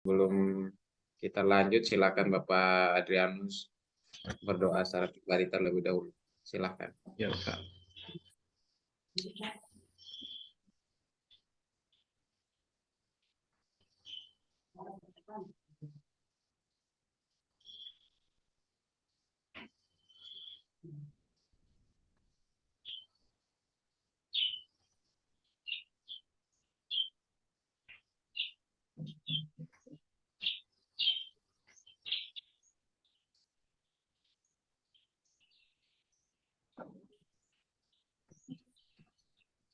Sebelum kita lanjut, silakan Bapak Adrianus berdoa secara pribadi terlebih dahulu. Silakan. Ya, Pak.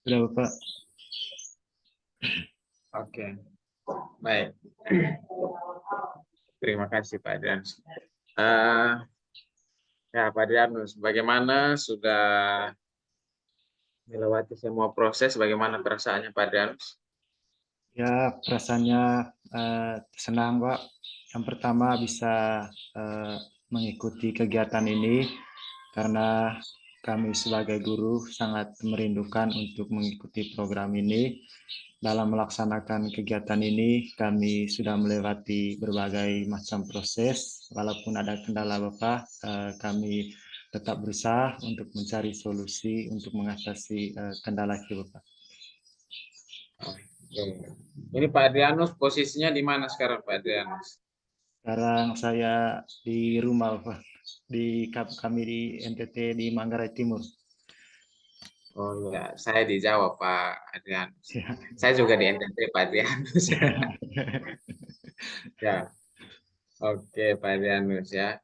Sudah, Bapak. Oke, baik. Terima kasih Pak Adrianus. Ya Pak Adrianus, bagaimana sudah melewati semua proses, bagaimana perasaannya Pak Adrianus? Ya, perasaannya senang, Pak. Yang pertama bisa mengikuti kegiatan ini karena kami sebagai guru sangat merindukan untuk mengikuti program ini. Dalam melaksanakan kegiatan ini, kami sudah melewati berbagai macam proses. Walaupun ada kendala, Bapak, kami tetap berusaha untuk mencari solusi untuk mengatasi kendala itu, Bapak. Oke. Ini Pak Adrianus posisinya di mana sekarang Pak Adrianus? Sekarang saya di rumah, Pak. Kami di NTT di Manggarai Timur. Oh ya, saya di Jawa Pak Adrianus. Ya, Saya juga di NTT Pak Adrianus. Ya, oke Pak Adrianus ya.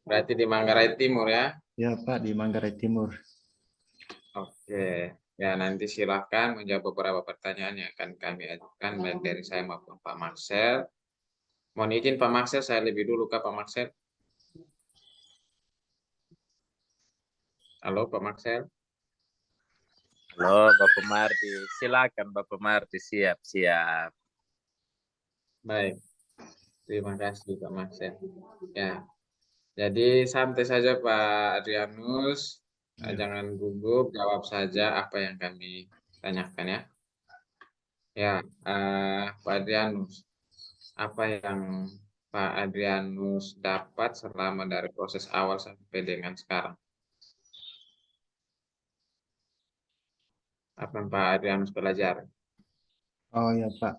Berarti di Manggarai Timur ya. ya Pak, di Manggarai Timur. Oke, ya nanti silahkan menjawab beberapa pertanyaan yang akan kami ajukan baik dari saya maupun Pak Marcel. Mohon izin Pak Marcel, saya lebih dulu ke Pak Marcel. Halo Pak Marcel. Halo Bapak Mardi, silakan Bapak Mardi, siap-siap. Baik, terima kasih Pak Marcel. Ya, jadi santai saja Pak Adrianus. Ya. Jangan gugup, jawab saja apa yang kami tanyakan ya. Ya, Pak Adrianus, apa yang Pak Adrianus dapat selama dari proses awal sampai dengan sekarang? Apa yang Pak Adrianus pelajari? Oh ya Pak,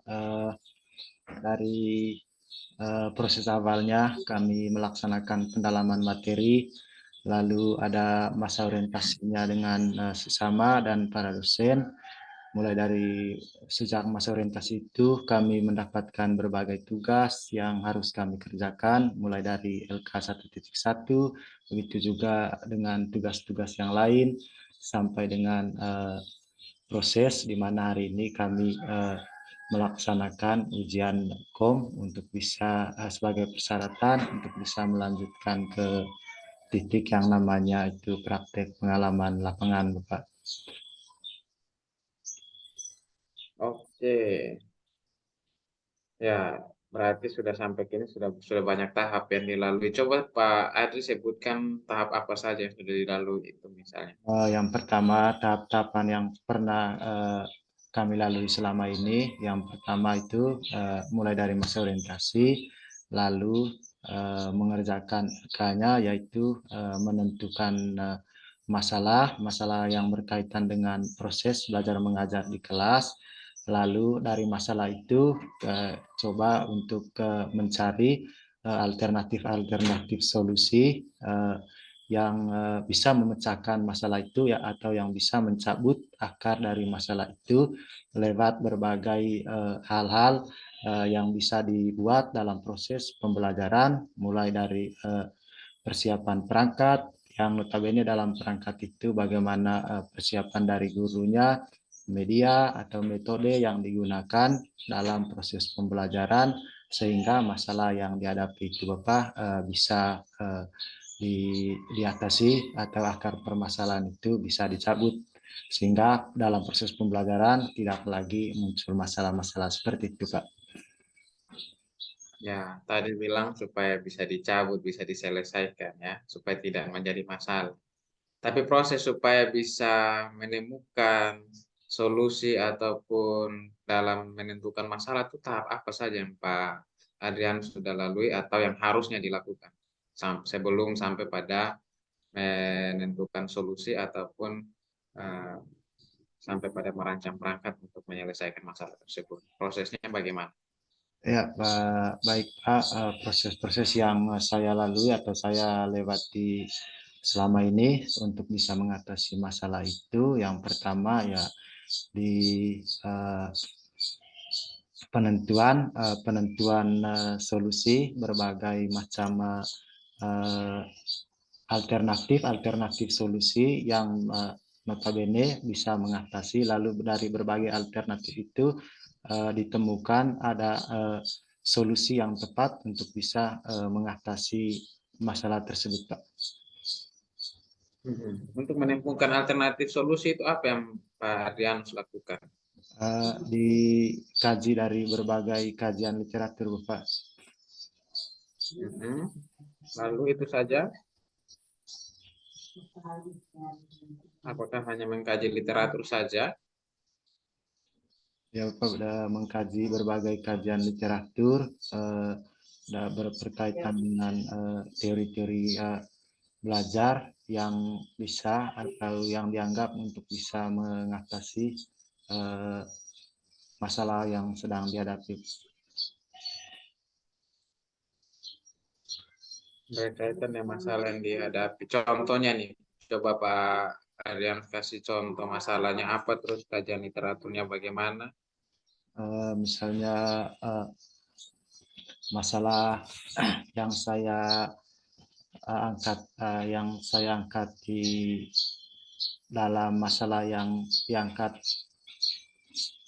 dari proses awalnya kami melaksanakan pendalaman materi, lalu ada masa orientasinya dengan sesama dan para dosen. Mulai dari sejak masa orientasi itu kami mendapatkan berbagai tugas yang harus kami kerjakan, mulai dari LK 1.1, begitu juga dengan tugas-tugas yang lain, sampai dengan proses di mana hari ini kami melaksanakan ujian KOM untuk bisa sebagai persyaratan untuk bisa melanjutkan ke titik yang namanya itu praktek pengalaman lapangan, Bapak. Oke, ya berarti sudah sampai kini sudah banyak tahap yang dilalui. Coba Pak Adri sebutkan tahap apa saja yang sudah dilalui itu misalnya. Yang pertama, tahap-tahapan yang pernah kami lalui selama ini, yang pertama itu mulai dari masa orientasi, lalu mengerjakan LK-nya, yaitu menentukan masalah yang berkaitan dengan proses belajar mengajar di kelas. Lalu dari masalah itu coba untuk mencari alternatif solusi yang bisa memecahkan masalah itu ya, atau yang bisa mencabut akar dari masalah itu lewat berbagai hal-hal yang bisa dibuat dalam proses pembelajaran, mulai dari persiapan perangkat yang notabene dalam perangkat itu bagaimana persiapan dari gurunya, media atau metode yang digunakan dalam proses pembelajaran sehingga masalah yang dihadapi itu Bapak bisa diatasi atau akar permasalahan itu bisa dicabut sehingga dalam proses pembelajaran tidak lagi muncul masalah-masalah seperti itu, Pak. Ya, tadi bilang supaya bisa dicabut, bisa diselesaikan ya, supaya tidak menjadi masalah. Tapi proses supaya bisa menemukan solusi ataupun dalam menentukan masalah itu tahap apa saja yang Pak Adrianus sudah lalui atau yang harusnya dilakukan sebelum sampai pada menentukan solusi ataupun eh, sampai pada merancang perangkat untuk menyelesaikan masalah tersebut. Prosesnya bagaimana? Ya, Pak, baik Pak, proses-proses yang saya lalui atau saya lewati selama ini untuk bisa mengatasi masalah itu, yang pertama ya di penentuan solusi berbagai macam alternatif solusi yang notabene bisa mengatasi, lalu dari berbagai alternatif itu ditemukan ada solusi yang tepat untuk bisa mengatasi masalah tersebut, Pak. Untuk menemukan alternatif solusi itu apa yang Pak Adrianus lakukan? Dikaji dari berbagai kajian literatur, Pak. Lalu itu saja? Apakah hanya mengkaji literatur saja? Ya, Pak, sudah mengkaji berbagai kajian literatur, berkaitan dengan teori-teori belajar yang bisa atau yang dianggap untuk bisa mengatasi masalah yang sedang dihadapi. Berkaitan dengan masalah yang dihadapi. Contohnya nih, coba Pak Adrian kasih contoh masalahnya apa, terus kajian literaturnya bagaimana? Misalnya masalah yang saya angkat di dalam masalah yang diangkat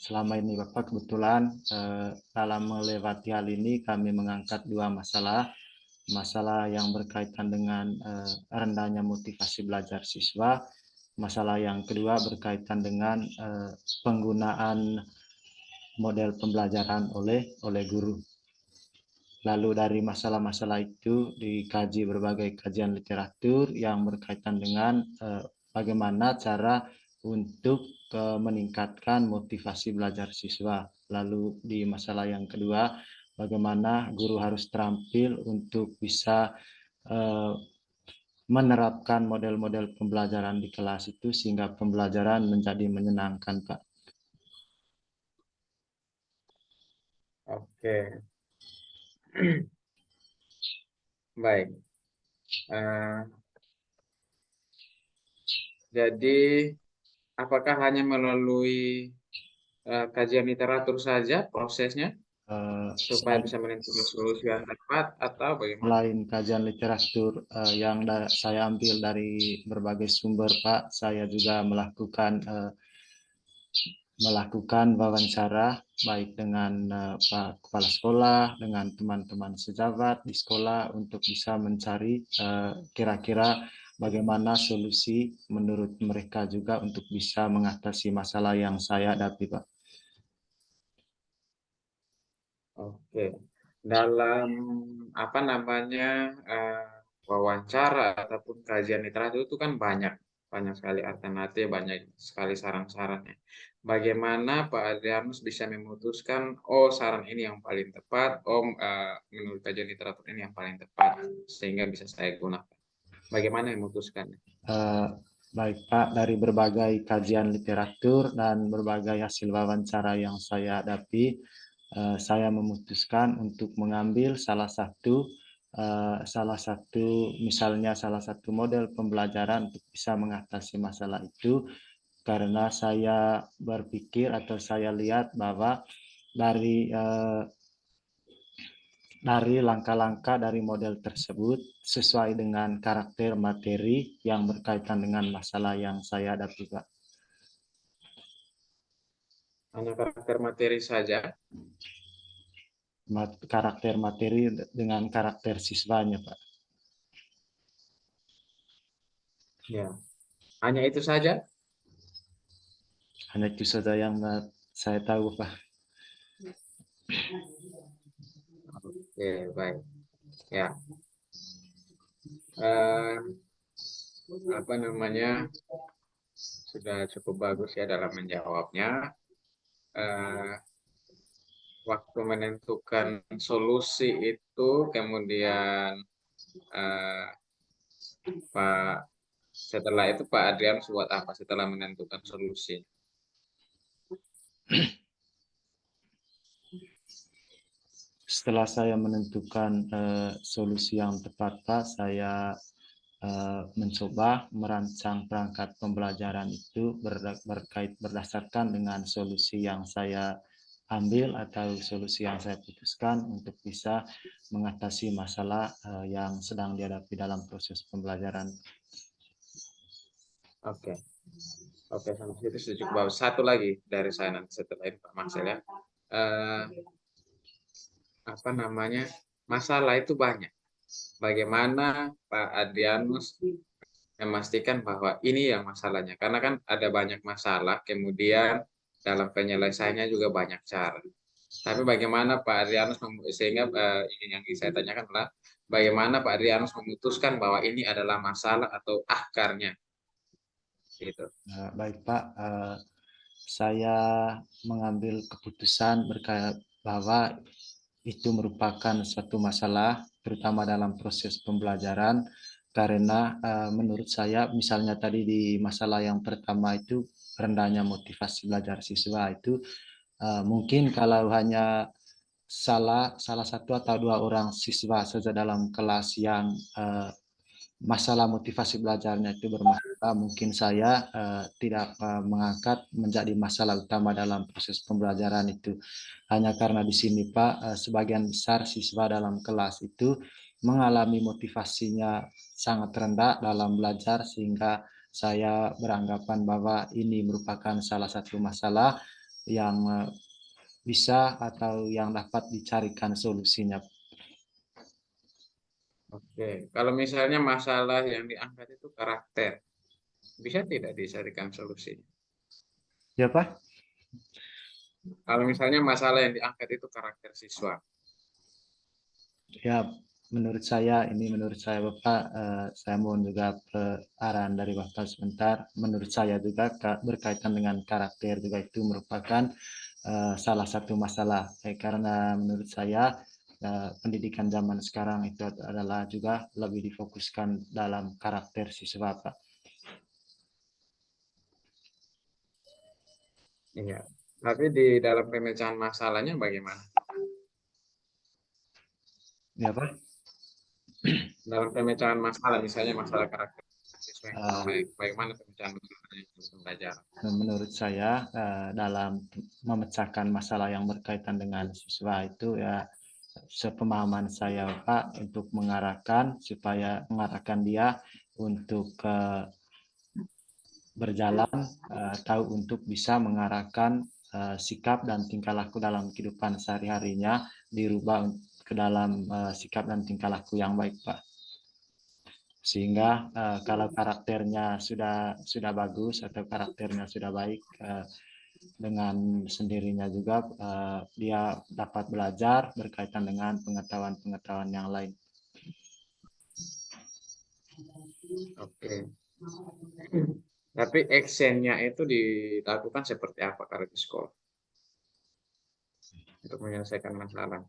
selama ini, Bapak, kebetulan dalam melewati hal ini kami mengangkat dua masalah yang berkaitan dengan rendahnya motivasi belajar siswa. Masalah yang kedua berkaitan dengan penggunaan model pembelajaran oleh guru. Lalu dari masalah-masalah itu dikaji berbagai kajian literatur yang berkaitan dengan bagaimana cara untuk meningkatkan motivasi belajar siswa. Lalu di masalah yang kedua, bagaimana guru harus terampil untuk bisa menerapkan model-model pembelajaran di kelas itu sehingga pembelajaran menjadi menyenangkan, Pak. Oke, baik. Jadi, apakah hanya melalui kajian literatur saja prosesnya supaya bisa menentukan solusi yang tepat atau bagaimana? Selain kajian literatur yang saya ambil dari berbagai sumber, Pak, saya juga melakukan wawancara baik dengan Pak Kepala Sekolah, dengan teman-teman sejabat di sekolah untuk bisa mencari kira-kira bagaimana solusi menurut mereka juga untuk bisa mengatasi masalah yang saya hadapi, Pak. Oke, dalam apa namanya wawancara ataupun kajian literatur itu kan banyak sekali alternatif, banyak sekali saran-sarannya. Bagaimana Pak Adrianus bisa memutuskan, oh saran ini yang paling tepat, oh menurut kajian literatur ini yang paling tepat, sehingga bisa saya gunakan. Bagaimana memutuskannya? Baik Pak, dari berbagai kajian literatur dan berbagai hasil wawancara yang saya hadapi, saya memutuskan untuk mengambil salah satu misalnya salah satu model pembelajaran untuk bisa mengatasi masalah itu, karena saya berpikir atau saya lihat bahwa dari langkah-langkah dari model tersebut sesuai dengan karakter materi yang berkaitan dengan masalah yang saya hadapi, Pak. Hanya karakter materi saja? Karakter materi dengan karakter siswanya, Pak. Ya, hanya itu saja? Hanya itu saja yang saya tahu, Pak. Oke, baik. Ya, eh, apa namanya, sudah cukup bagus ya dalam menjawabnya. waktu menentukan solusi itu kemudian eh, Pak setelah itu Pak Adrianus buat apa setelah menentukan solusi? Setelah saya menentukan solusi yang tepat, Pak, saya mencoba merancang perangkat pembelajaran itu berkait berdasarkan dengan solusi yang saya ambil atau solusi yang saya putuskan untuk bisa mengatasi masalah yang sedang dihadapi dalam proses pembelajaran. Oke, oke, sampai situ setuju. Bahwa satu lagi dari saya nanti setelah ini Pak Marcel ya. Eh, apa namanya? Masalah itu banyak. Bagaimana Pak Adrianus memastikan bahwa ini yang masalahnya? Karena kan ada banyak masalah, kemudian dalam penyelesaiannya juga banyak cara. Tapi bagaimana Pak Adrianus sehingga ini yang saya tanyakan adalah bagaimana Pak Adrianus memutuskan bahwa ini adalah masalah atau akarnya, gitu. Baik Pak, saya mengambil keputusan berkait bahwa itu merupakan suatu masalah, terutama dalam proses pembelajaran, karena menurut saya, misalnya tadi di masalah yang pertama itu rendahnya motivasi belajar siswa itu mungkin kalau hanya salah satu atau dua orang siswa saja dalam kelas yang masalah motivasi belajarnya itu bermasalah, mungkin saya tidak mengangkat menjadi masalah utama dalam proses pembelajaran itu. Hanya karena di sini Pak, sebagian besar siswa dalam kelas itu mengalami motivasinya sangat rendah dalam belajar, sehingga saya beranggapan bahwa ini merupakan salah satu masalah yang bisa atau yang dapat dicarikan solusinya. Oke, kalau misalnya masalah yang diangkat itu karakter, bisa tidak dicarikan solusinya? Ya Pak? Kalau misalnya masalah yang diangkat itu karakter siswa, Ya, menurut saya Bapak, saya mohon juga arahan dari Bapak sebentar. Menurut saya juga berkaitan dengan karakter juga itu merupakan salah satu masalah. Karena menurut saya pendidikan zaman sekarang itu adalah juga lebih difokuskan dalam karakter siswa, Pak. iya. Tapi di dalam pemecahan masalahnya bagaimana? Ya, Pak. Dalam pemecahan masalah, misalnya masalah karakter siswa yang kurang Eh, baik, bagaimana pemecahan masalahnya dalam pembelajaran? Menurut saya dalam memecahkan masalah yang berkaitan dengan siswa itu ya sepemahaman saya Pak untuk mengarahkan dia untuk berjalan atau untuk bisa mengarahkan sikap dan tingkah laku dalam kehidupan sehari-harinya dirubah ke dalam sikap dan tingkah laku yang baik Pak. Sehingga kalau karakternya sudah bagus atau karakternya sudah baik, dengan sendirinya juga dia dapat belajar berkaitan dengan pengetahuan-pengetahuan yang lain. Oke. Tapi actionnya itu dilakukan seperti apa kalau di sekolah untuk menyelesaikan masalah?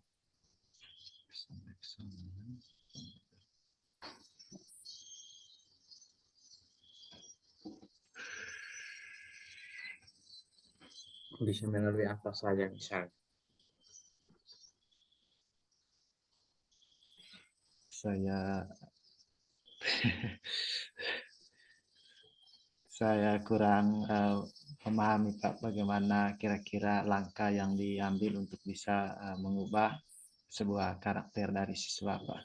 Bisa melalui apa saja misalnya? Saya saya kurang memahami Pak bagaimana kira-kira langkah yang diambil untuk bisa mengubah sebuah karakter dari siswa Pak.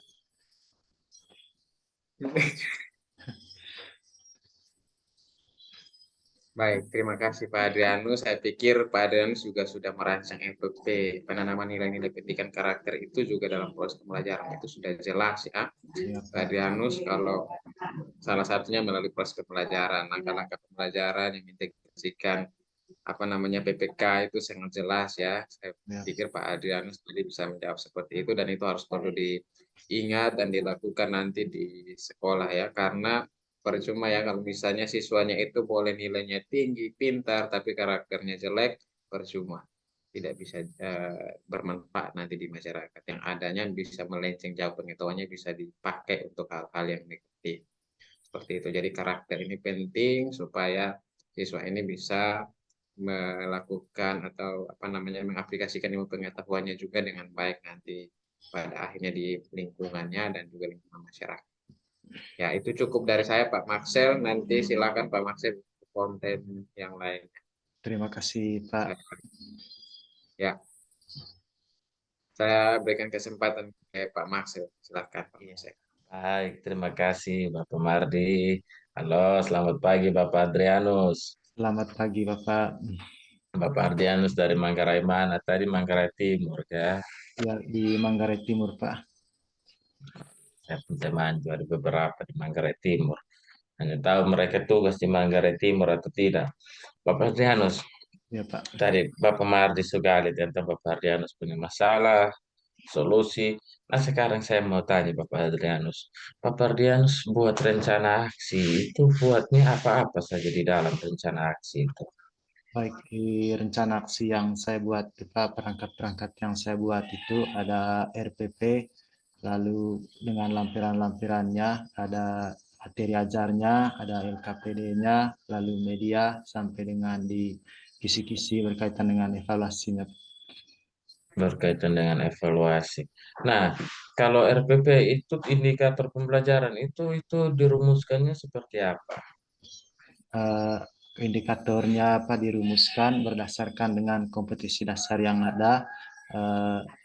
Baik, terima kasih Pak Adrianus. Saya pikir Pak Adrianus juga sudah merancang SOP penanaman nilai-nilai pendidikan karakter itu juga dalam proses pembelajaran itu sudah jelas ya. Ya, Pak Pak. Adrianus kalau salah satunya melalui proses pembelajaran, langkah-langkah pembelajaran yang mengintegrasikan apa namanya PPK itu sangat jelas ya. Saya Ya. pikir Pak Adrianus tadi bisa menjawab seperti itu dan itu harus perlu diingat dan dilakukan nanti di sekolah ya karena percuma ya kalau misalnya siswanya itu boleh nilainya tinggi, pintar tapi karakternya jelek, percuma. tidak bisa bermanfaat nanti di masyarakat. Yang adanya bisa melenceng jauh, pengetahuannya bisa dipakai untuk hal-hal yang negatif. Seperti itu. Jadi karakter ini penting supaya siswa ini bisa melakukan atau apa namanya mengaplikasikan ilmu pengetahuannya juga dengan baik nanti pada akhirnya di lingkungannya dan juga lingkungan masyarakat. Ya, itu cukup dari saya Pak Maksel. Nanti silakan Pak Maksel konten yang lain. Terima kasih Pak. Ya, saya berikan kesempatan ke Pak Maksel. Silakan Pak Iya. Maksel. Baik, terima kasih Bapak Mardi. Halo, selamat pagi Bapak Adrianus. Selamat pagi Bapak. Bapak Adrianus dari Manggarai mana? Tadi Manggarai Timur ya. Ya, di Manggarai Timur Pak. Saya punya teman juga ada beberapa di Manggarai Timur. Hanya tahu mereka tugas di Manggarai Timur atau tidak. Bapak Adrianus, Ya Pak. tadi Bapak Mardi Sugali tentang Bapak Adrianus punya masalah, solusi. Nah sekarang saya mau tanya Bapak Adrianus. Bapak Adrianus buat rencana aksi itu buatnya apa-apa saja di dalam rencana aksi itu. Baik, di rencana aksi yang saya buat, Pak, perangkat-perangkat yang saya buat itu ada RPP, lalu dengan lampiran-lampirannya, ada materi ajarnya, ada LKPD-nya, lalu media, sampai dengan di kisi-kisi berkaitan dengan evaluasinya. Berkaitan dengan evaluasi. Nah, kalau RPP itu indikator pembelajaran itu dirumuskannya seperti apa? Eh, Indikatornya apa dirumuskan berdasarkan dengan kompetisi dasar yang ada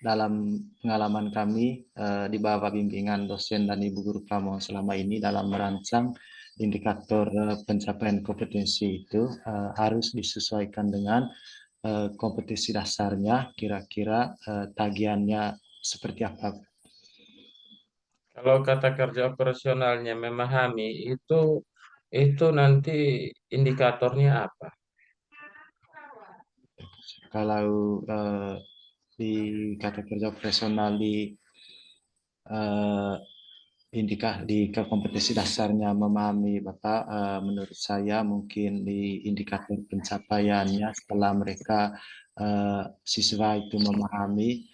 dalam pengalaman kami di bawah bimbingan dosen dan ibu guru pramuka selama ini dalam merancang indikator pencapaian kompetensi itu harus disesuaikan dengan kompetisi dasarnya, kira-kira tagihannya seperti apa. Kalau kata kerja operasionalnya memahami itu nanti indikatornya apa? Kalau di kata kerja profesional di eh, di kompetisi dasarnya memahami Bapak, menurut saya mungkin di indikator pencapaiannya setelah mereka siswa itu memahami,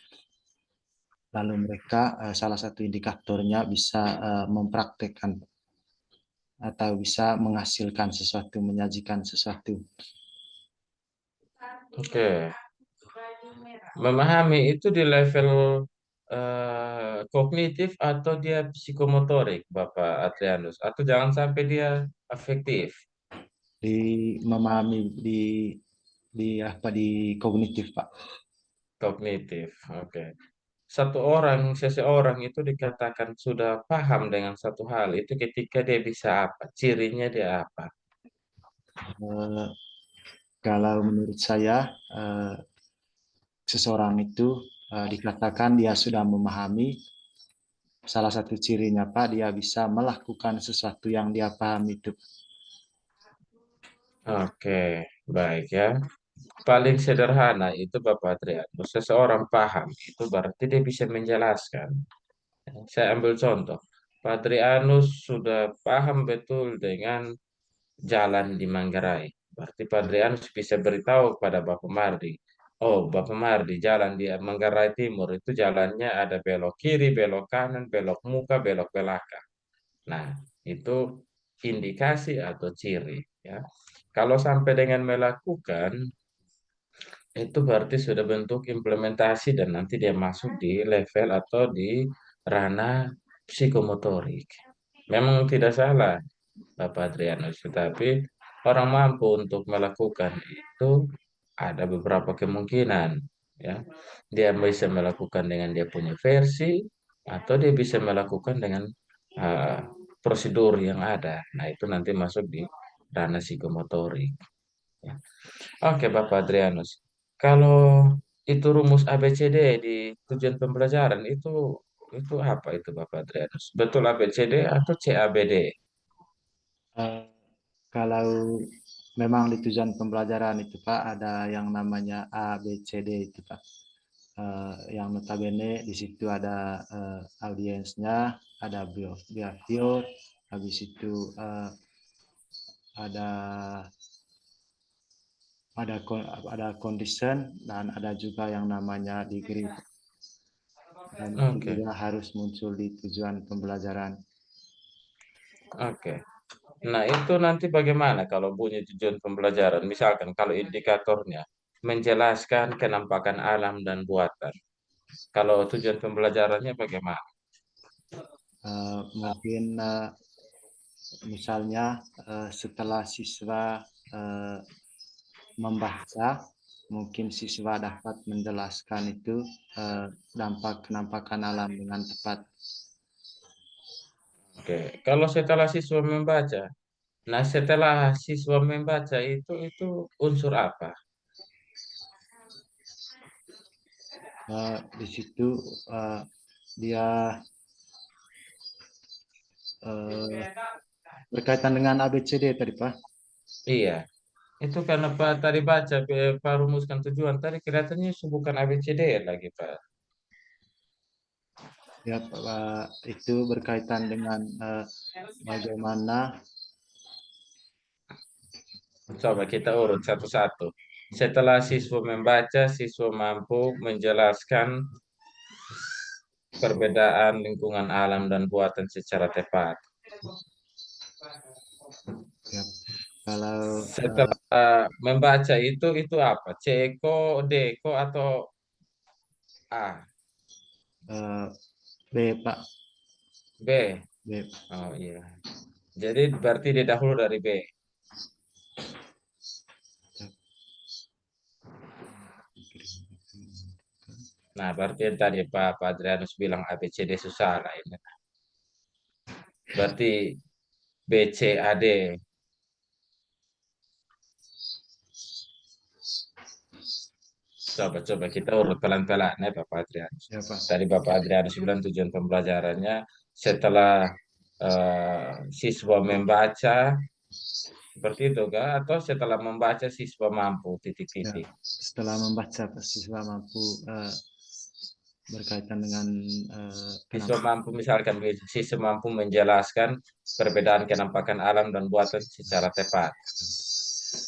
lalu mereka salah satu indikatornya bisa mempraktekkan atau bisa menghasilkan sesuatu, menyajikan sesuatu. Oke. Memahami itu di level kognitif atau dia psikomotorik, Bapak Adrianus, atau jangan sampai dia afektif, Di memahami di kognitif Pak. kognitif. Oke. Seseorang itu dikatakan sudah paham dengan satu hal itu ketika dia bisa apa, cirinya dia apa. Eh, Kalau menurut saya seseorang itu dikatakan dia sudah memahami, salah satu cirinya Pak, dia bisa melakukan sesuatu yang dia pahami itu. Oke, baik ya. Paling sederhana itu Bapak Adrianus, seseorang paham itu berarti dia bisa menjelaskan. Saya ambil contoh, Pak Adrianus sudah paham betul dengan jalan di Manggarai. Berarti Pak Adrianus bisa beritahu kepada Bapak Mardi. Oh, Bapak Mardi, jalan di Manggarai Timur itu jalannya ada belok kiri, belok kanan, belok muka, belok belakang. Nah, itu indikasi atau ciri. Ya. Kalau sampai dengan melakukan, itu berarti sudah bentuk implementasi dan nanti dia masuk di level atau di ranah psikomotorik. Memang tidak salah, Bapak Adrianus, tetapi orang mampu untuk melakukan itu ada beberapa kemungkinan, ya. Dia bisa melakukan dengan dia punya versi atau dia bisa melakukan dengan uh, prosedur yang ada. Nah, itu nanti masuk di ranah psikomotorik. Ya. Oke, Bapak Adrianus. Kalau itu rumus ABCD di tujuan pembelajaran itu apa itu Bapak Adrianus? Betul ABCD atau CABD? Eh, Kalau memang di tujuan pembelajaran itu Pak ada yang namanya A, B, C, D itu Pak. Yang notabene di situ ada audiensnya, ada behavior, habis itu ada ada condition dan ada juga yang namanya degree. Dan itu Oke. juga harus muncul di tujuan pembelajaran. Oke. Nah, itu nanti bagaimana kalau bunyi tujuan pembelajaran? Misalkan kalau indikatornya menjelaskan kenampakan alam dan buatan. Kalau tujuan pembelajarannya bagaimana? Mungkin misalnya setelah siswa membaca, mungkin siswa dapat menjelaskan itu dampak kenampakan alam dengan tepat. Oke, kalau setelah siswa membaca, nah setelah siswa membaca itu unsur apa? Di situ dia berkaitan dengan ABCD tadi Pak. Iya, itu karena Pak tadi baca Pak rumuskan tujuan tadi kelihatannya bukan ABCD lagi Pak. Ya Pak, itu berkaitan dengan bagaimana Coba kita urut satu-satu. Setelah siswa membaca, siswa mampu menjelaskan perbedaan lingkungan alam dan buatan secara tepat. ya, kalau Setelah membaca itu apa? Ceko, Deko atau A? B Pak, B. B. Oh iya. Jadi berarti dia dahulu dari B. Nah, berarti yang tadi Pak Adrianus bilang ABCD susah lah ini. Berarti BCAD. Coba kita urut pelan-pelan ya Bapak Adrianus. Ya Pak. Tadi Bapak Adrianus bilang tujuan pembelajarannya setelah siswa membaca seperti itu kah? Atau setelah membaca siswa mampu Ya, titik-titik. setelah membaca siswa mampu berkaitan dengan Siswa mampu misalkan siswa mampu menjelaskan perbedaan kenampakan alam dan buatan secara tepat.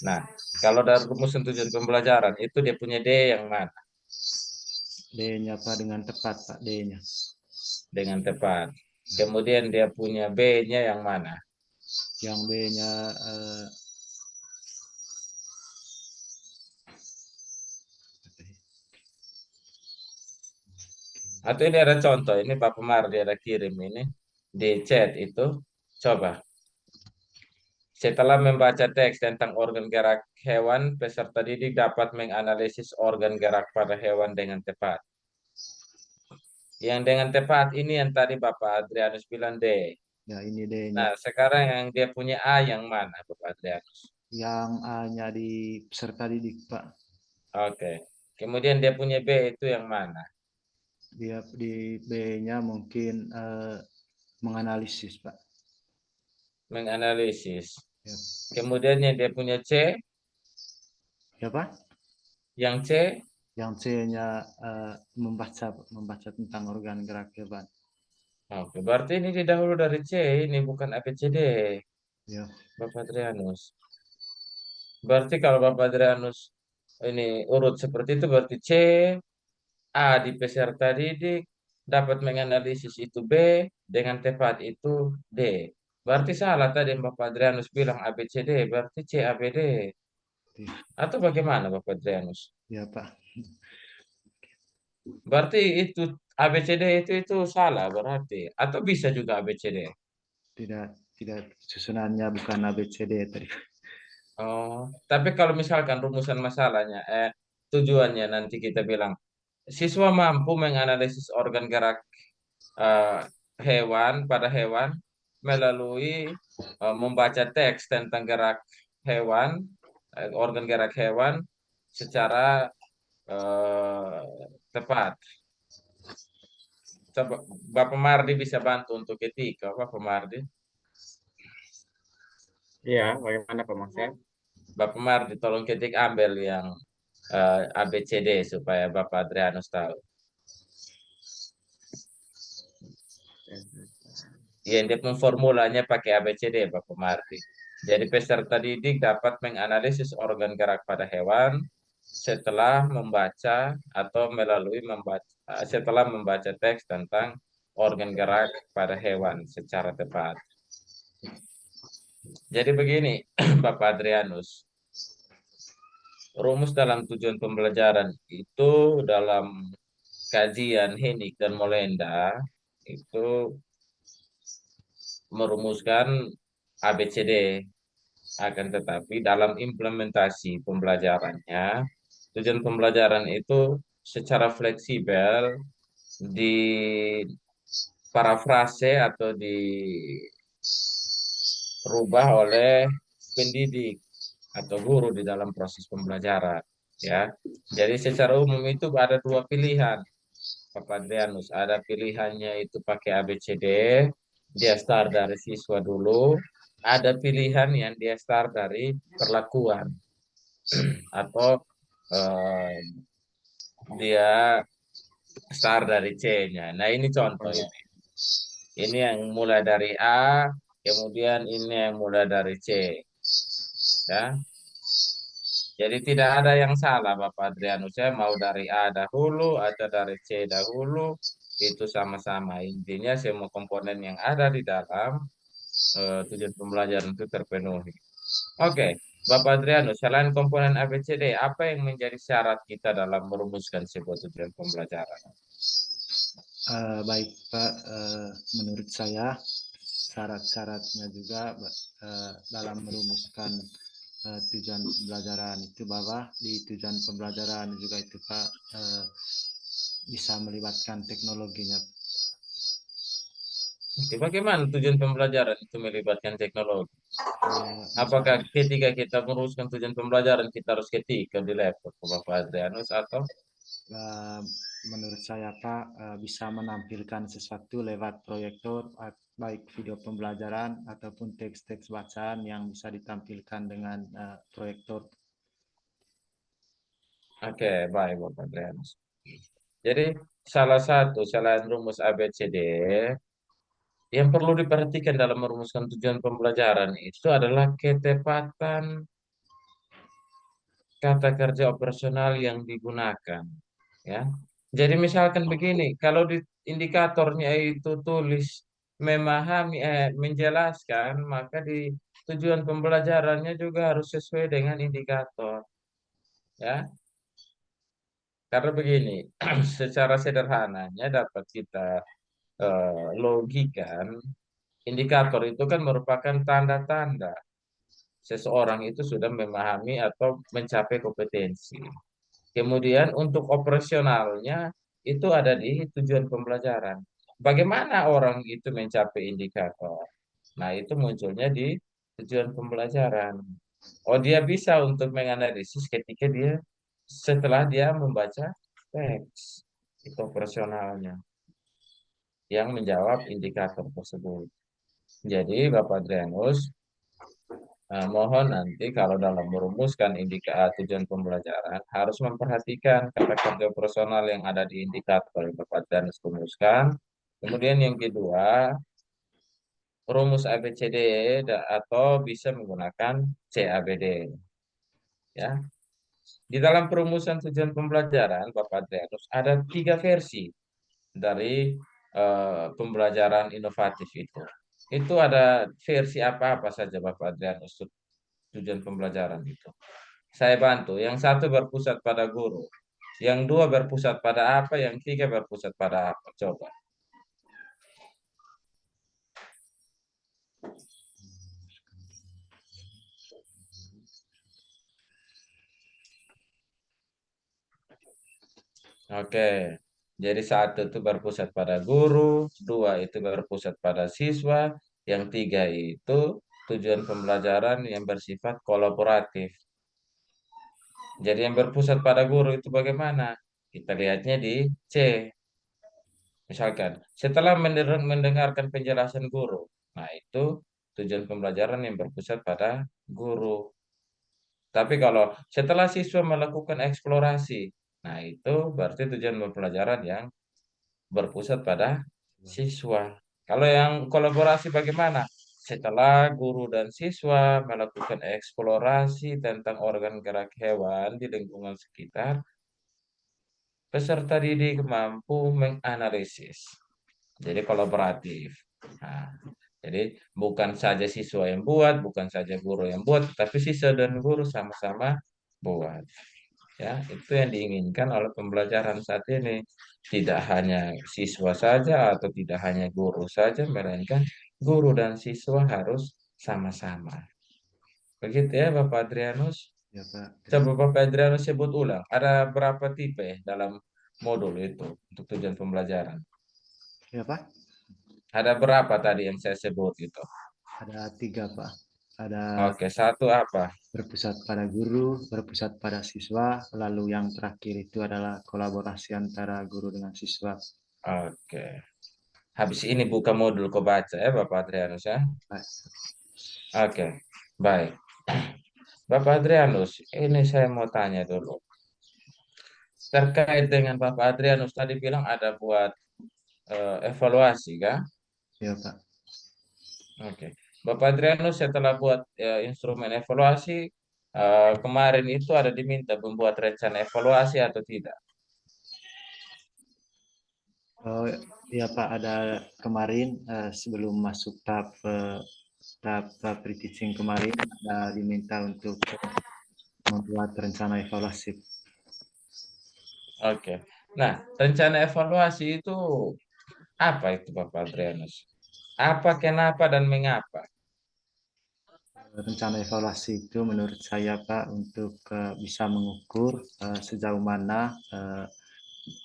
Nah, kalau dari rumusan tujuan pembelajaran itu dia punya D yang mana? D-nya Pak dengan tepat Pak, D-nya. Dengan tepat. Kemudian dia punya B-nya yang mana? Yang B-nya Atau ini ada contoh, ini Pak Pemar dia ada kirim ini di chat itu. Coba. Setelah membaca teks tentang organ gerak hewan, peserta didik dapat menganalisis organ gerak pada hewan dengan tepat. Yang dengan tepat ini yang tadi Bapak Adrianus bilang D. ya ini D-nya. Nah, sekarang yang dia punya A yang mana Bapak Adrianus? Yang A-nya di peserta didik Pak. Oke. Kemudian dia punya B itu yang mana? Dia di B-nya mungkin menganalisis Pak. Menganalisis. Ya. Kemudian yang dia punya C, Ya Pak. yang C, Yang C-nya membaca tentang organ gerak hewan. oke, berarti ini didahulu dari C, ini bukan ABCD, Ya. Bapak Adrianus. Berarti kalau Bapak Adrianus ini urut seperti itu, berarti C, A di peserta didik, dapat menganalisis itu B, dengan tepat itu D. Berarti salah tadi yang Bapak Adrianus bilang ABCD, berarti C, ABD. Atau bagaimana Bapak Adrianus? Ya Pak. Berarti itu ABCD itu salah berarti. Atau bisa juga ABCD. Tidak susunannya bukan ABCD tadi. Oh, tapi kalau misalkan rumusan masalahnya, tujuannya nanti kita bilang siswa mampu menganalisis organ gerak eh, hewan pada hewan melalui membaca teks tentang gerak hewan, organ gerak hewan secara tepat. Coba Bapak Mardi bisa bantu untuk ketika, Bapak Mardi. Iya, bagaimana Pak Maksud? Bapak Mardi tolong ketik ambil yang ABCD supaya Bapak Adrianus tahu. Ya, dia formulanya pakai ABCD Bapak Mardi. Jadi peserta didik dapat menganalisis organ gerak pada hewan setelah membaca atau setelah membaca teks tentang organ gerak pada hewan secara tepat. Jadi begini, Bapak Adrianus, rumus dalam tujuan pembelajaran itu dalam kajian Henig dan Molenda itu merumuskan ABCD, akan tetapi dalam implementasi pembelajarannya, tujuan pembelajaran itu secara fleksibel di parafrase atau dirubah oleh pendidik atau guru di dalam proses pembelajaran, ya. Jadi secara umum itu ada dua pilihan, Bapak Adrianus. Ada pilihannya itu pakai ABCD, dia start dari siswa dulu. Ada pilihan yang dia start dari perlakuan atau eh, dia start dari C-nya. Nah, ini contoh ini. Ini yang mulai dari A, kemudian ini yang mulai dari C, ya. Jadi tidak ada yang salah, Bapak Adrianus. Saya mau dari A dahulu atau dari C dahulu, itu sama-sama. Intinya semua komponen yang ada di dalam tujuan pembelajaran itu terpenuhi. Oke, Bapak Adrianus, selain komponen ABCD, apa yang menjadi syarat kita dalam merumuskan sebuah tujuan pembelajaran? Baik Pak, menurut saya syarat-syaratnya juga dalam merumuskan tujuan pembelajaran itu bahwa di tujuan pembelajaran juga itu Pak bisa melibatkan teknologinya. Oke, bagaimana tujuan pembelajaran itu melibatkan teknologi? Apakah Misalnya, ketika kita merumuskan tujuan pembelajaran kita harus ketik di laptop, Bapak Adrianus, atau menurut saya Pak bisa menampilkan sesuatu lewat proyektor, baik video pembelajaran ataupun teks-teks bacaan yang bisa ditampilkan dengan proyektor. oke, baik Bapak Adrianus. Jadi salah satu selain rumus ABCD yang perlu diperhatikan dalam merumuskan tujuan pembelajaran itu adalah ketepatan kata kerja operasional yang digunakan, ya. Jadi misalkan begini, kalau di indikatornya itu tulis memahami, menjelaskan, maka di tujuan pembelajarannya juga harus sesuai dengan indikator, ya. Karena begini, secara sederhananya dapat kita logikan, indikator itu kan merupakan tanda-tanda seseorang itu sudah memahami atau mencapai kompetensi. Kemudian untuk operasionalnya itu ada di tujuan pembelajaran. Bagaimana orang itu mencapai indikator? Nah, itu munculnya di tujuan pembelajaran. Oh, dia bisa untuk menganalisis ketika dia setelah dia membaca teks. Itu operasionalnya yang menjawab indikator tersebut. Jadi, Bapak Adrianus, mohon nanti kalau dalam merumuskan tujuan pembelajaran harus memperhatikan kata kerja personal yang ada di indikator yang Bapak dan rumuskan. Kemudian yang kedua, rumus ABCD atau bisa menggunakan CABD. Ya, di dalam perumusan tujuan pembelajaran Bapak Adrianus ada 3 versi dari pembelajaran inovatif itu. Itu ada versi apa-apa saja Bapak Adrianus tujuan pembelajaran itu. Saya bantu. Yang satu berpusat pada guru. Yang dua berpusat pada apa? Yang tiga berpusat pada apa? Coba. Oke. Jadi satu itu berpusat pada guru, dua itu berpusat pada siswa, yang tiga itu tujuan pembelajaran yang bersifat kolaboratif. Jadi yang berpusat pada guru itu bagaimana? Kita lihatnya di C. Misalkan, setelah mendengarkan penjelasan guru, nah itu tujuan pembelajaran yang berpusat pada guru. Tapi kalau setelah siswa melakukan eksplorasi, nah itu berarti tujuan pembelajaran yang berpusat pada siswa. Kalau yang kolaborasi bagaimana? setelah guru dan siswa melakukan eksplorasi tentang organ gerak hewan di lingkungan sekitar, peserta didik mampu menganalisis. Jadi kolaboratif. Nah, jadi bukan saja siswa yang buat, bukan saja guru yang buat, tapi siswa dan guru sama-sama buat. Ya, itu yang diinginkan oleh pembelajaran saat ini. Tidak hanya siswa saja atau tidak hanya guru saja, melainkan guru dan siswa harus sama-sama. Begitu ya, Bapak Adrianus. Ya, Pak. Coba Bapak Adrianus sebut ulang. Ada berapa tipe dalam modul itu untuk tujuan pembelajaran? Ya, Pak. Ada berapa tadi yang saya sebut itu? Ada 3, Pak. Ada Oke, satu apa? berpusat pada guru, berpusat pada siswa, lalu yang terakhir itu adalah kolaborasi antara guru dengan siswa. Oke. Habis ini buka modul kau baca ya Bapak Adrianus ya. Pak. Oke, baik. Bapak Adrianus, ini saya mau tanya dulu. Terkait dengan Bapak Adrianus tadi bilang ada buat evaluasi kan? Ya, Pak. Oke. Bapak Adrianus setelah buat instrumen evaluasi, kemarin itu ada diminta membuat rencana evaluasi atau tidak? Oh, ya, Pak, ada kemarin sebelum masuk tahap pre-teaching kemarin ada diminta untuk membuat rencana evaluasi. Oke. Nah, rencana evaluasi itu apa itu Bapak Adrianus? Apa, kenapa, dan mengapa? Rencana evaluasi itu menurut saya, Pak, untuk bisa mengukur sejauh mana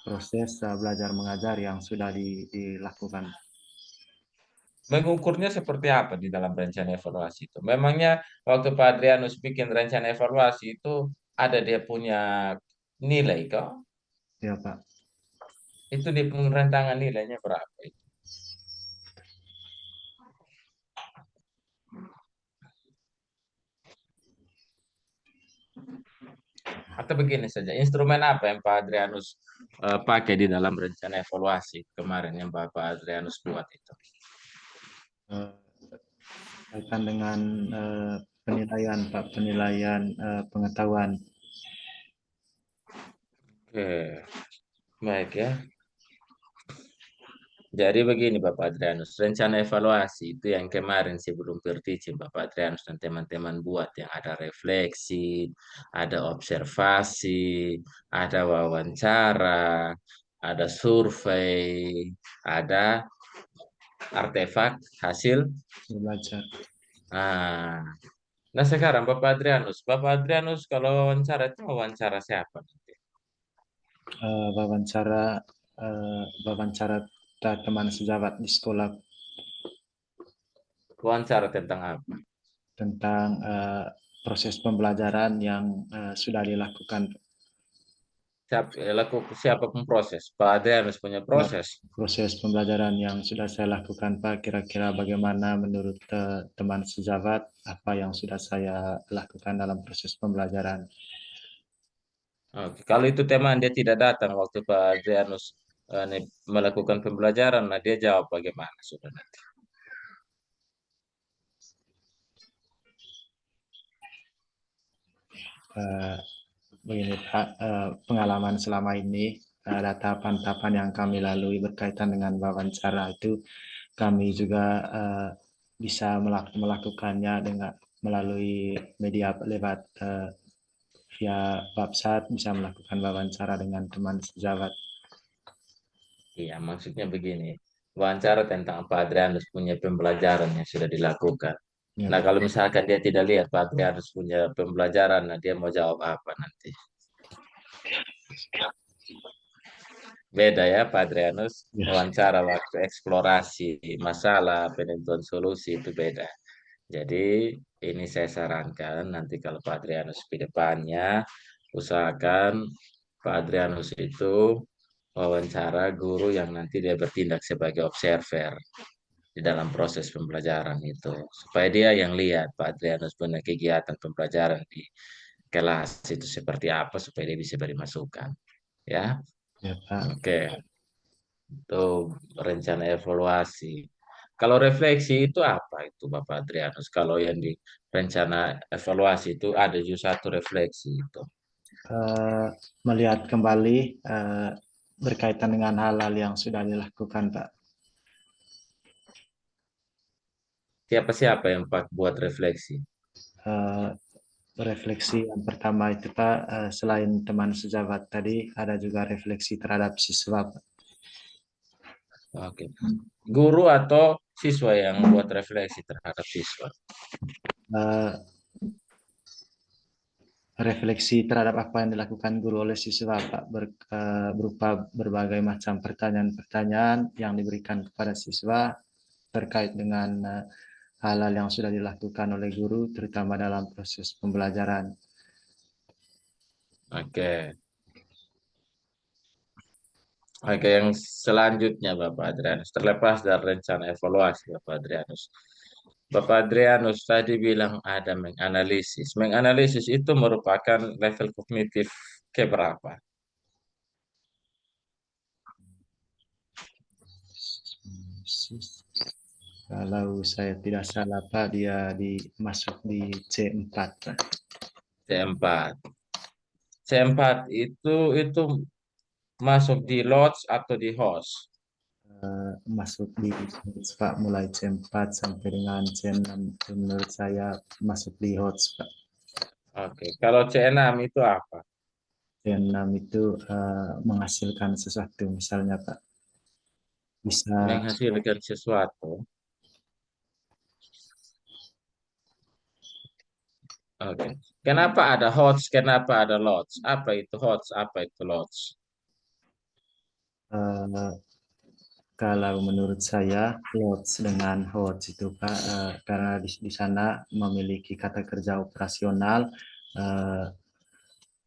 proses belajar mengajar yang sudah dilakukan. Mengukurnya seperti apa di dalam rencana evaluasi itu? Memangnya waktu Pak Adrianus bikin rencana evaluasi itu ada dia punya nilai kok? Ya, Pak. Itu di rentangan nilainya berapa itu? Atau begini saja, instrumen apa yang Pak Adrianus pakai di dalam rencana evaluasi kemarin yang Bapak Adrianus buat itu? Eh, Kaitan dengan penilaian, Pak, penilaian pengetahuan. Oke, baik ya. Jadi begini Bapak Adrianus, rencana evaluasi itu yang kemarin sebelum teaching Bapak Adrianus dan teman-teman buat yang ada refleksi, ada observasi, ada wawancara, ada survei, ada artefak hasil. Belajar. Nah, nah sekarang Bapak Adrianus kalau wawancara itu wawancara siapa? Wawancara wawancara teman sejawat di sekolah Wawancara tentang apa? tentang proses pembelajaran yang sudah dilakukan. Siapa proses? Pak Adrianus punya Ya, proses. proses pembelajaran yang sudah saya lakukan, Pak, kira-kira bagaimana menurut teman sejawat apa yang sudah saya lakukan dalam proses pembelajaran. Oke, kalau itu teman dia tidak datang waktu Pak Adrianus melakukan pembelajaran, nah dia jawab bagaimana sudah nanti. Eh, Begini, Pak, pengalaman selama ini ada tahapan-tahapan yang kami lalui berkaitan dengan wawancara itu kami juga bisa melakukannya dengan melalui media lewat via website, bisa melakukan wawancara dengan teman sejawat. Iya, maksudnya begini. Wawancara tentang Pak Adrianus punya pembelajaran yang sudah dilakukan. Ya, Nah, Pak. kalau misalkan dia tidak lihat Pak Adrianus punya pembelajaran, nah dia mau jawab apa nanti? Beda ya Pak Adrianus, Ya, wawancara waktu eksplorasi masalah, penentuan solusi itu beda. Jadi ini saya sarankan nanti kalau Pak Adrianus di depannya usahakan Pak Adrianus itu wawancara guru yang nanti dia bertindak sebagai observer di dalam proses pembelajaran itu. Supaya dia yang lihat Pak Adrianus punya kegiatan pembelajaran di kelas itu seperti apa supaya dia bisa beri masukan. Ya, ya, Pak. oke. Itu rencana evaluasi. Kalau refleksi itu apa itu Bapak Adrianus? Kalau yang di rencana evaluasi itu ada juga satu refleksi itu. Eh, Melihat kembali berkaitan dengan hal-hal yang sudah dilakukan, Pak. Siapa-siapa yang Pak buat refleksi? Eh, Refleksi yang pertama itu, Pak, selain teman sejabat tadi, ada juga refleksi terhadap siswa, Pak. Oke. Guru atau siswa yang buat refleksi terhadap siswa? Eh, Refleksi terhadap apa yang dilakukan guru oleh siswa, Pak, berupa berbagai macam pertanyaan-pertanyaan yang diberikan kepada siswa terkait dengan hal-hal yang sudah dilakukan oleh guru, terutama dalam proses pembelajaran. Oke. Oke, yang selanjutnya Bapak Adrianus, terlepas dari rencana evaluasi Bapak Adrianus. Bapak Adrianus tadi bilang ada menganalisis. Menganalisis itu merupakan level kognitif keberapa? Kalau saya tidak salah, Pak, dia masuk di C4, Pak. C4. C4 itu masuk di lodge atau di host? Masuk di Pak, mulai C4 sampai dengan C6 itu menurut saya masuk di HOTS, Pak. Oke, kalau C6 itu apa? C6 itu menghasilkan sesuatu, misalnya, Pak, bisa Menghasilkan sesuatu. Oke. Kenapa ada hots? Kenapa ada lodge? Apa itu hots? Apa itu lodge? eh, kalau menurut saya HOTS dengan HOTS itu, Pak, karena di sana memiliki kata kerja operasional. eh,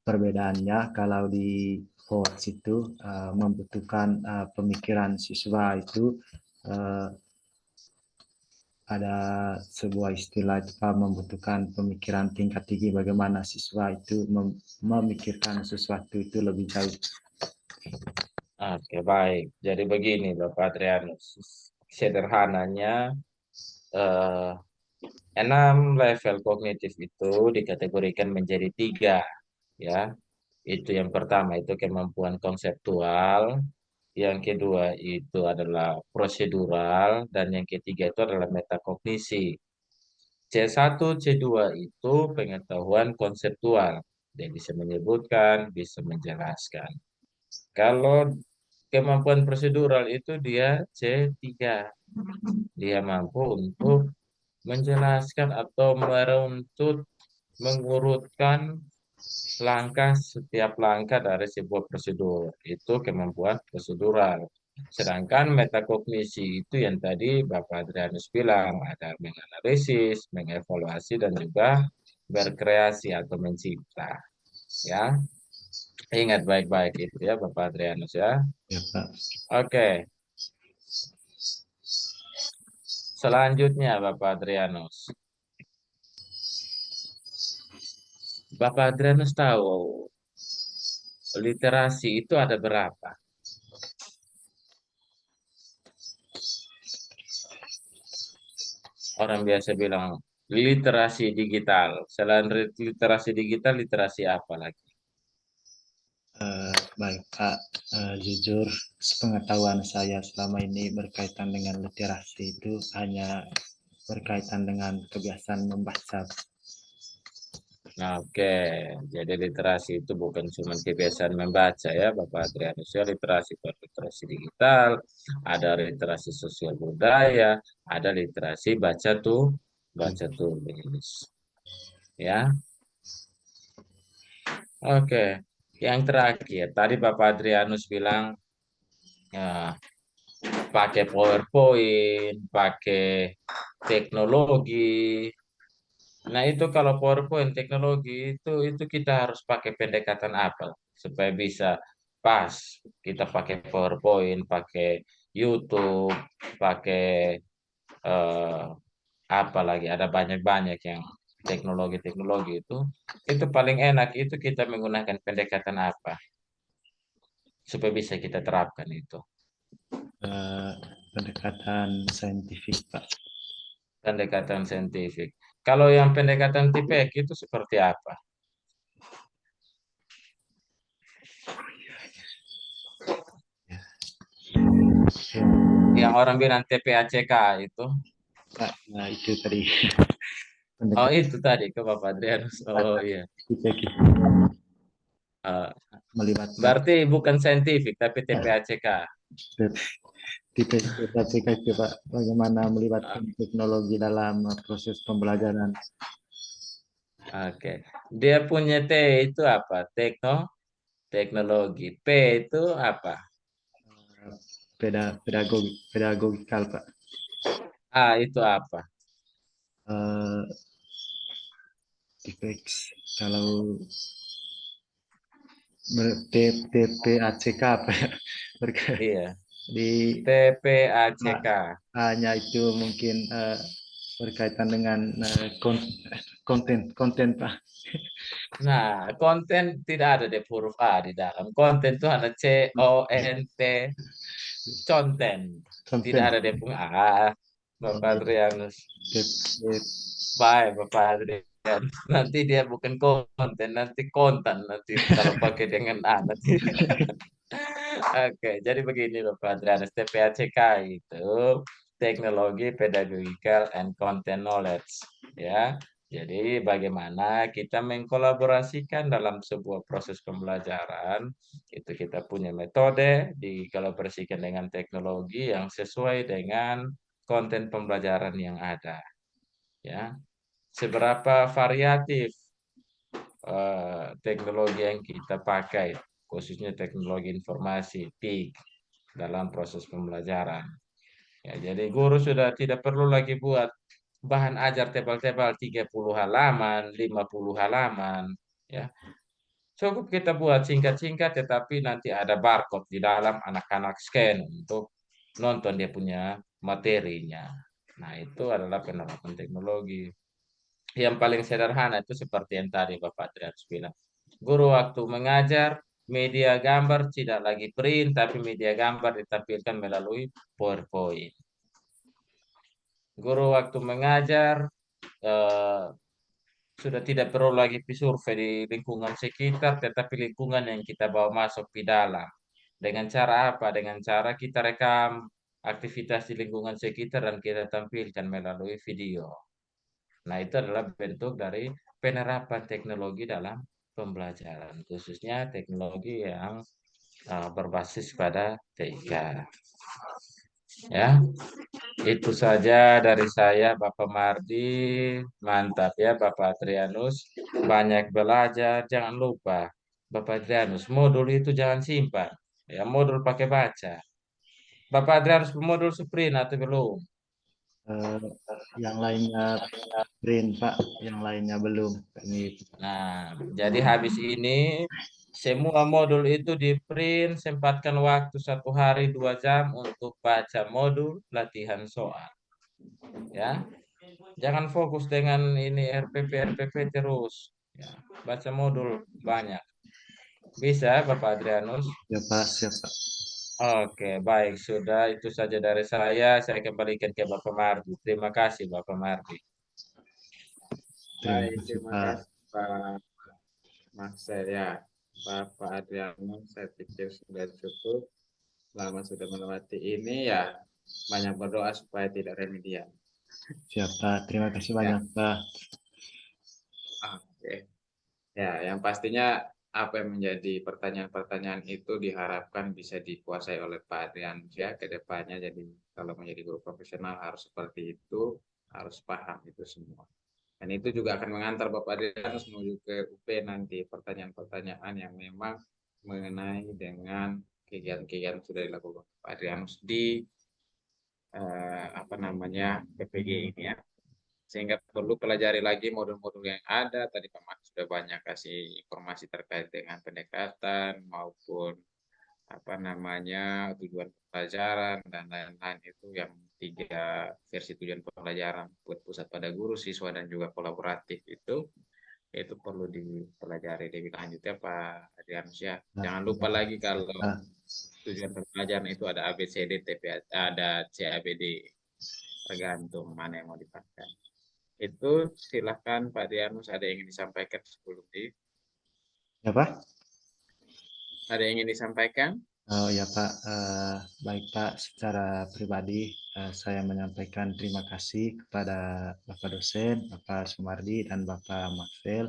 Perbedaannya kalau di HOTS itu membutuhkan pemikiran siswa itu, eh, ada sebuah istilah itu, Pak, membutuhkan pemikiran tingkat tinggi, bagaimana siswa itu memikirkan sesuatu itu lebih jauh. Oke, baik. Jadi begini, Bapak Adrianus. Sederhananya, eh, 6 level kognitif itu dikategorikan menjadi 3, ya. Itu yang pertama, itu kemampuan konseptual. Yang kedua itu adalah prosedural. Dan yang ketiga itu adalah metakognisi. C1, C2 itu pengetahuan konseptual. Dia bisa menyebutkan, bisa menjelaskan. Kalau kemampuan prosedural itu dia C3. Dia mampu untuk menjelaskan atau meruntut, mengurutkan langkah setiap langkah dari sebuah prosedur. Itu kemampuan prosedural. Sedangkan metakognisi itu yang tadi Bapak Adrianus bilang, ada menganalisis, mengevaluasi, dan juga berkreasi atau mencipta. Ya, ingat baik-baik itu ya Bapak Adrianus ya. Ya, Pak. Oke, selanjutnya Bapak Adrianus. Bapak Adrianus tahu literasi itu ada berapa? Orang biasa bilang literasi digital. Selain literasi digital, literasi apa lagi? Baik, Pak. Jujur, sepengetahuan saya selama ini berkaitan dengan literasi itu hanya berkaitan dengan kebiasaan membaca. Nah, oke, jadi literasi itu bukan cuma kebiasaan membaca ya, Bapak Adrianus. Ya, literasi itu ada literasi digital, ada literasi sosial budaya, ada literasi baca tulis. Ya, oke. Yang terakhir, tadi Bapak Adrianus bilang ya, pakai PowerPoint, pakai teknologi. Nah, itu kalau PowerPoint teknologi itu kita harus pakai pendekatan apa supaya bisa pas kita pakai PowerPoint, pakai YouTube, pakai eh, apa lagi ada banyak-banyak yang teknologi-teknologi itu paling enak itu kita menggunakan pendekatan apa supaya bisa kita terapkan itu. pendekatan saintifik, Pak. Pendekatan saintifik. Kalau yang pendekatan tipek itu seperti apa? Yang orang bilang TPACK itu. Pak, nah itu tadi Oh, pendekatan itu tadi ke Bapak Adrianus. Oh iya. tipek Eh, melibatkan berarti bukan saintifik tapi TPACK. tipek itu, Pak, bagaimana melibatkan teknologi dalam proses pembelajaran. Oke. Dia punya T itu apa? Teknologi. P itu apa? Pedagogikal, Pak. A itu apa? Eh, tipek kalau TPACK apa ya? Iya. Di TPACK. hanya itu mungkin berkaitan dengan konten, Pak. Nah, konten tidak ada deh huruf A di dalam. Konten itu ada CONT, conten. Tidak Konten. ada depung A. Bapak Adrianus. TP Baik, Bapak Adrian. Nanti dia bukan konten, nanti konten nanti kalau pakai dengan A nanti. Oke, jadi begini Bapak Adrianus, TPACK itu Teknologi Pedagogical and Content Knowledge, ya. Jadi bagaimana kita mengkolaborasikan dalam sebuah proses pembelajaran, itu kita punya metode dikolaborasikan dengan teknologi yang sesuai dengan konten pembelajaran yang ada, ya. Seberapa variatif teknologi yang kita pakai, khususnya teknologi informasi, TIK, dalam proses pembelajaran. Ya, jadi guru sudah tidak perlu lagi buat bahan ajar tebal-tebal 30 halaman, 50 halaman, ya. Cukup kita buat singkat-singkat tetapi nanti ada barcode di dalam anak-anak scan untuk nonton dia punya materinya. Nah, itu adalah penerapan teknologi. Yang paling sederhana itu seperti yang tadi Bapak Trias bilang. Guru waktu mengajar, media gambar tidak lagi print, tapi media gambar ditampilkan melalui PowerPoint. Guru waktu mengajar, eh, sudah tidak perlu lagi survei di lingkungan sekitar, tetapi lingkungan yang kita bawa masuk di dalam. Dengan cara apa? Dengan cara kita rekam aktivitas di lingkungan sekitar dan kita tampilkan melalui video. Nah, itu adalah bentuk dari penerapan teknologi dalam pembelajaran, khususnya teknologi yang berbasis pada TIK. Ya, itu saja dari saya, Bapak Mardi. Mantap ya, Bapak Adrianus. Banyak belajar, jangan lupa. Bapak Adrianus, modul itu jangan simpan. Ya, modul pakai baca. Bapak Adrianus, modul sprint atau belum? eh, yang lainnya print, Pak, yang lainnya belum. Ini Nah, jadi habis ini semua modul itu di print, sempatkan waktu 1 hari 2 jam untuk baca modul latihan soal. Ya, jangan fokus dengan ini RPP terus. Ya, baca modul banyak. Bisa, Bapak Adrianus? ya, Pak, siap, Pak. Oke, baik. Sudah itu saja dari saya. Saya kembalikan ke Bapak Mardi. Terima kasih, Bapak Mardi. Terima Baik, kasih, terima Pak. kasih Pak Marcel ya. Bapak Adrianus, saya pikir sudah cukup. Selama sudah melewati ini ya banyak berdoa supaya tidak remedial. Siap, Pak. Terima kasih Ya, banyak, Pak. oke. Ya, yang pastinya apa yang menjadi pertanyaan-pertanyaan itu diharapkan bisa dikuasai oleh Pak Adrianus ya ke depannya. Jadi kalau menjadi guru profesional harus seperti itu, harus paham itu semua. Dan itu juga akan mengantar Bapak Adrianus menuju ke UP nanti pertanyaan-pertanyaan yang memang mengenai dengan kegiatan-kegiatan sudah dilakukan Pak Adrianus di apa namanya PPG ini ya. Sehingga perlu pelajari lagi modul-modul yang ada. Tadi Pak Mas sudah banyak kasih informasi terkait dengan pendekatan maupun apa namanya tujuan pembelajaran dan lain-lain itu yang 3 versi tujuan pembelajaran buat pusat pada guru, siswa dan juga kolaboratif itu perlu dipelajari lebih lanjut ya Pak Adrianus ya. Nah, Jangan lupa terima lagi kasih, kalau Pak. tujuan pembelajaran itu ada ABCD, ada CABD, tergantung mana yang mau dipakai. Itu silakan Pak Dianus, ada yang ingin disampaikan sebelum Ya Pak. ada yang ingin disampaikan? Oh ya Pak, baik Pak, secara pribadi saya menyampaikan terima kasih kepada Bapak dosen, Bapak Sumardi dan Bapak Maxwell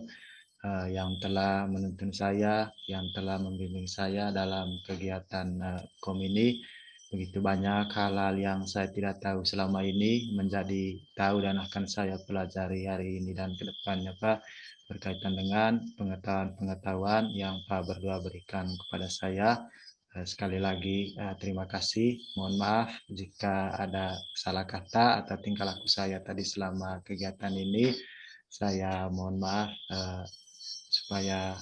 yang telah menuntun saya, yang telah membimbing saya dalam kegiatan KOM ini. Begitu banyak hal-hal yang saya tidak tahu selama ini menjadi tahu dan akan saya pelajari hari ini dan ke depannya Pak, berkaitan dengan pengetahuan-pengetahuan yang Pak berdua berikan kepada saya. Sekali lagi terima kasih. Mohon maaf jika ada salah kata atau tingkah laku saya tadi selama kegiatan ini. Saya mohon maaf supaya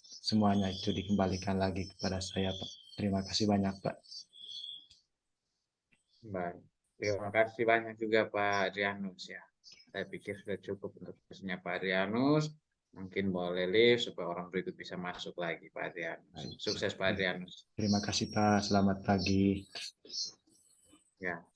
semuanya itu dikembalikan lagi kepada saya, Pak. Terima kasih banyak, Pak. Baik, terima kasih banyak juga Pak Adrianus ya. Saya pikir sudah cukup untuk pesannya Pak Adrianus. Mungkin boleh live supaya orang berikut bisa masuk lagi Pak Adrianus. Baik. Sukses Pak Adrianus. Terima kasih, Pak. Selamat pagi. Ya.